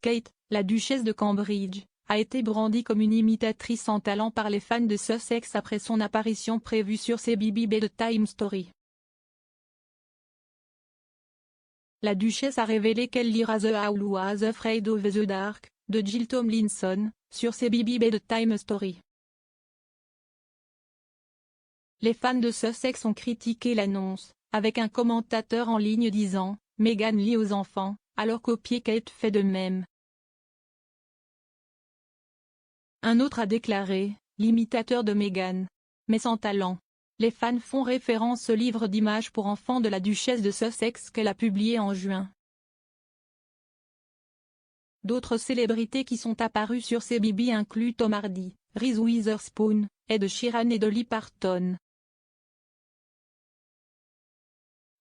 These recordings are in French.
Kate, la duchesse de Cambridge, a été brandie comme une imitatrice sans talent par les fans de Sussex après son apparition prévue sur CBB Bedtime Story. La duchesse a révélé qu'elle lira The Owl Who Was Afraid of the Dark, de Jill Tomlinson, sur CBB Bedtime Story. Les fans de Sussex ont critiqué l'annonce, avec un commentateur en ligne disant « Meghan lit aux enfants, alors qu'au pied Kate fait de même ». Un autre a déclaré « L'imitateur de Meghan. Mais sans talent ». Les fans font référence au livre d'images pour enfants de la duchesse de Sussex qu'elle a publié en juin. D'autres célébrités qui sont apparues sur CBB incluent Tom Hardy, Reese Witherspoon, Ed Sheeran et Dolly Parton.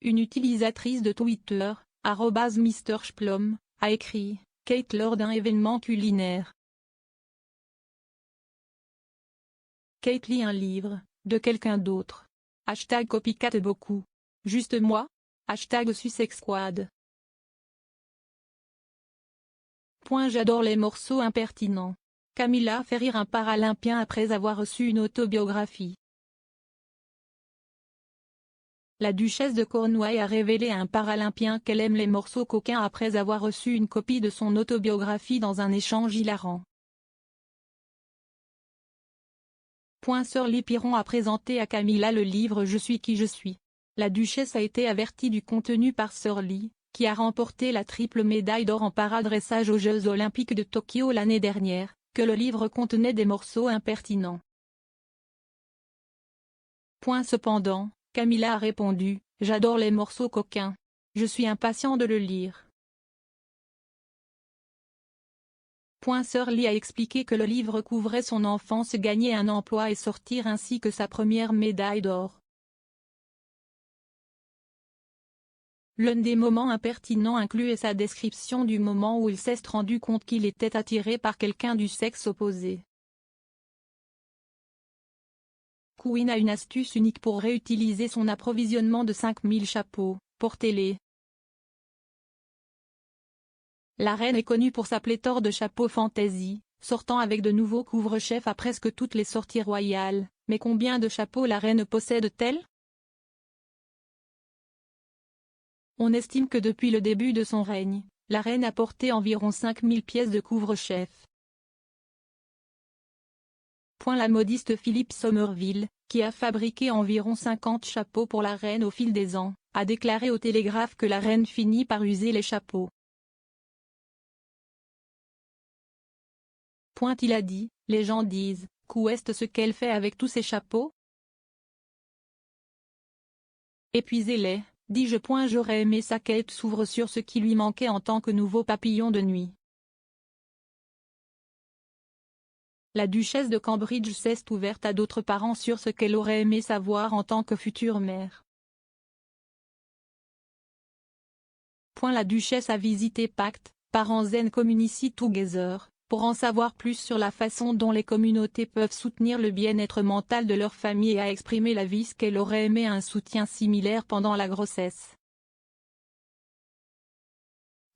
Une utilisatrice de Twitter, @MrSplom, a écrit « Kate lors d'un événement culinaire. Kate lit un livre, de quelqu'un d'autre. #copycat beaucoup. Juste moi? #SussexSquad. J'adore les morceaux impertinents. Camilla fait rire un paralympien après avoir reçu une autobiographie. La duchesse de Cornouailles a révélé à un paralympien qu'elle aime les morceaux coquins après avoir reçu une copie de son autobiographie dans un échange hilarant. Shirley Piron a présenté à Camilla le livre Je suis qui je suis. La duchesse a été avertie du contenu par Shirley, qui a remporté la triple médaille d'or en paradressage aux Jeux Olympiques de Tokyo l'année dernière, que le livre contenait des morceaux impertinents. Cependant, Camilla a répondu « J'adore les morceaux coquins. Je suis impatient de le lire. ». Shirley a expliqué que le livre couvrait son enfance, gagner un emploi et sortir ainsi que sa première médaille d'or. L'un des moments impertinents incluait sa description du moment où il s'est rendu compte qu'il était attiré par quelqu'un du sexe opposé. Queen a une astuce unique pour réutiliser son approvisionnement de 5000 chapeaux, portez-les. La reine est connue pour sa pléthore de chapeaux fantaisie, sortant avec de nouveaux couvre-chefs à presque toutes les sorties royales, mais combien de chapeaux la reine possède-t-elle? On estime que depuis le début de son règne, la reine a porté environ 5000 pièces de couvre-chef. La modiste Philip Somerville, qui a fabriqué environ 50 chapeaux pour la reine au fil des ans, a déclaré au Télégraphe que la reine finit par user les chapeaux. Il a dit, les gens disent, qu'où est ce qu'elle fait avec tous ces chapeaux? Épuisez-les, dis-je. J'aurais aimé sa Kate s'ouvre sur ce qui lui manquait en tant que nouveau papillon de nuit. La duchesse de Cambridge s'est ouverte à d'autres parents sur ce qu'elle aurait aimé savoir en tant que future mère. La duchesse a visité Pact, Parents and Community Together, pour en savoir plus sur la façon dont les communautés peuvent soutenir le bien-être mental de leur famille et a exprimé l'avis qu'elle aurait aimé un soutien similaire pendant la grossesse.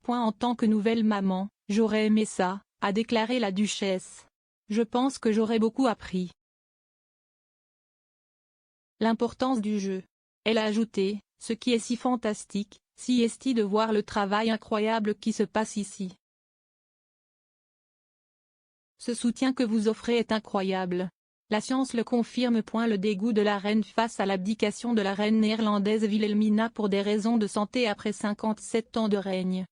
En tant que nouvelle maman, j'aurais aimé ça, a déclaré la duchesse. Je pense que j'aurais beaucoup appris. L'importance du jeu. Elle a ajouté, ce qui est si fantastique, si esti de voir le travail incroyable qui se passe ici. Ce soutien que vous offrez est incroyable. La science le confirme. Le dégoût de la reine face à l'abdication de la reine néerlandaise Wilhelmina pour des raisons de santé après 57 ans de règne.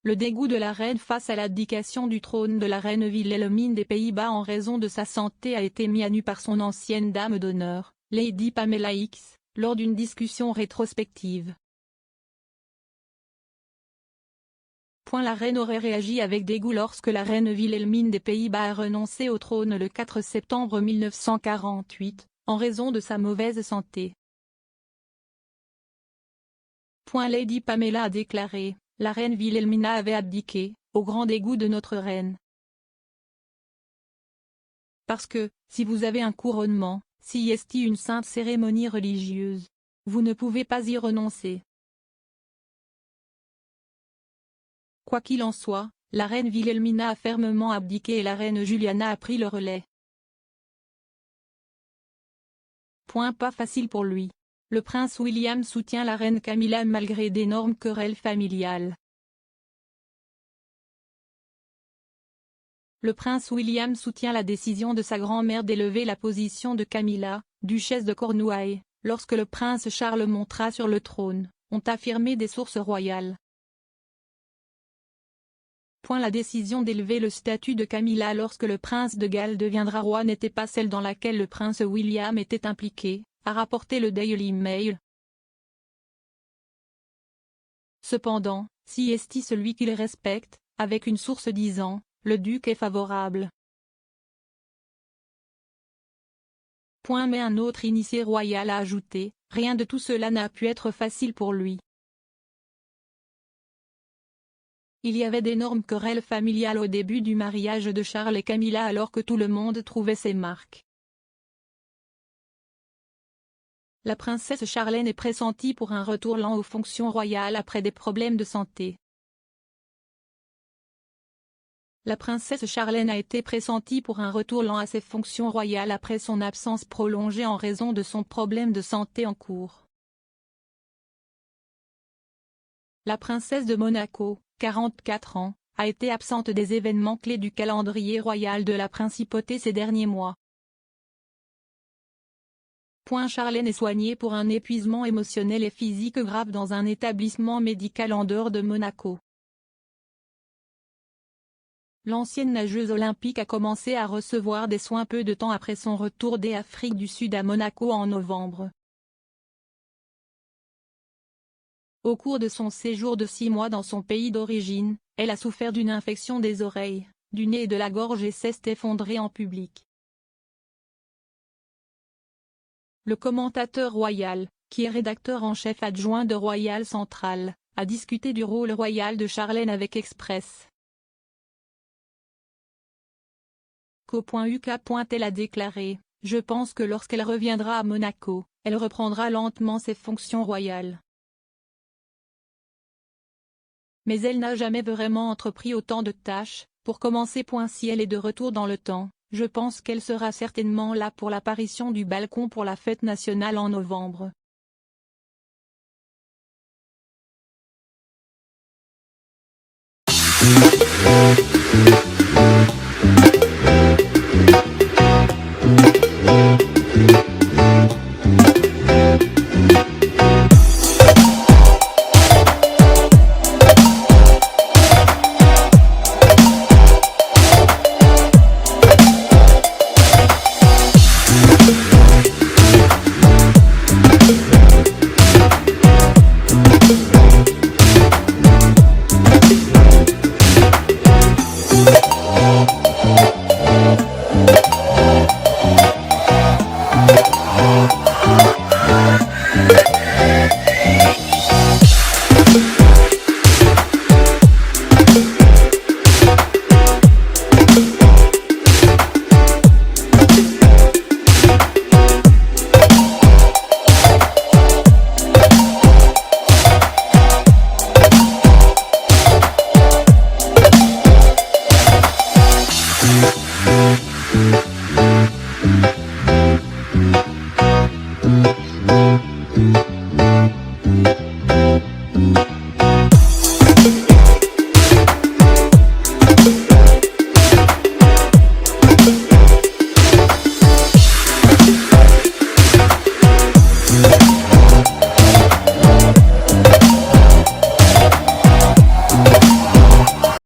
Le dégoût de la reine face à l'abdication du trône de la reine Wilhelmine des Pays-Bas en raison de sa santé a été mis à nu par son ancienne dame d'honneur, Lady Pamela X, lors d'une discussion rétrospective. La reine aurait réagi avec dégoût lorsque la reine Wilhelmine des Pays-Bas a renoncé au trône le 4 septembre 1948, en raison de sa mauvaise santé. Lady Pamela a déclaré, la reine Wilhelmina avait abdiqué, au grand dégoût de notre reine. Parce que, si vous avez un couronnement, si est une sainte cérémonie religieuse, vous ne pouvez pas y renoncer. Quoi qu'il en soit, la reine Wilhelmina a fermement abdiqué et la reine Juliana a pris le relais. Pas facile pour lui. Le prince William soutient la reine Camilla malgré d'énormes querelles familiales. Le prince William soutient la décision de sa grand-mère d'élever la position de Camilla, duchesse de Cornouailles, lorsque le prince Charles montera sur le trône, ont affirmé des sources royales. La décision d'élever le statut de Camilla lorsque le prince de Galles deviendra roi n'était pas celle dans laquelle le prince William était impliqué, a rapporté le Daily Mail. Cependant, si est celui qu'il respecte, avec une source disant « Le duc est favorable ». Mais un autre initié royal a ajouté « Rien de tout cela n'a pu être facile pour lui ». Il y avait d'énormes querelles familiales au début du mariage de Charles et Camilla alors que tout le monde trouvait ses marques. La princesse Charlène est pressentie pour un retour lent aux fonctions royales après des problèmes de santé. La princesse Charlène a été pressentie pour un retour lent à ses fonctions royales après son absence prolongée en raison de son problème de santé en cours. La princesse de Monaco, 44 ans, a été absente des événements clés du calendrier royal de la principauté ces derniers mois. Charlène est soignée pour un épuisement émotionnel et physique grave dans un établissement médical en dehors de Monaco. L'ancienne nageuse olympique a commencé à recevoir des soins peu de temps après son retour d'Afrique du Sud à Monaco en novembre. Au cours de son séjour de 6 mois dans son pays d'origine, elle a souffert d'une infection des oreilles, du nez et de la gorge et s'est effondrée en public. Le commentateur royal, qui est rédacteur en chef adjoint de Royal Central, a discuté du rôle royal de Charlène avec Express. Elle a déclaré « Je pense que lorsqu'elle reviendra à Monaco, elle reprendra lentement ses fonctions royales. Mais elle n'a jamais vraiment entrepris autant de tâches, pour commencer. Si elle est de retour dans le temps, je pense qu'elle sera certainement là pour l'apparition du balcon pour la fête nationale en novembre. »